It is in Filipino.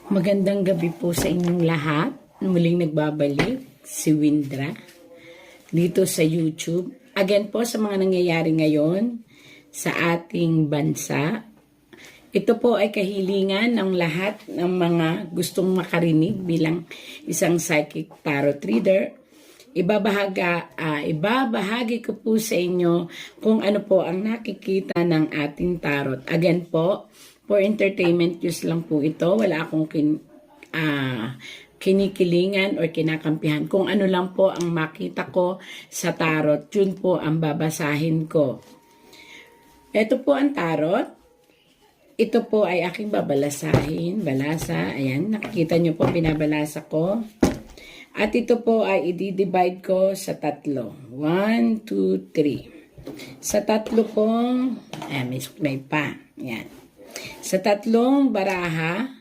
Magandang gabi po sa inyong lahat. Muling nagbabalik si Windra dito sa YouTube. Again po sa mga nangyayari ngayon sa ating bansa. Ito po ay kahilingan ng lahat ng mga gustong makarinig bilang isang psychic tarot reader. Ibabahagi ko po sa inyo kung ano po ang nakikita ng ating tarot. Again po, for entertainment use lang po ito. Wala akong kinikilingan or kinakampihan. Kung ano lang po ang makita ko sa tarot, yun po ang babasahin ko. Ito po ang tarot. Ito po ay aking babalasahin. Balasa. Ayan, nakikita nyo po, binabalasa ko. At ito po ay i-divide ko sa tatlo. 1, 2, 3. Sa tatlo pong, may suklay pa. Ayan. Sa tatlong baraha,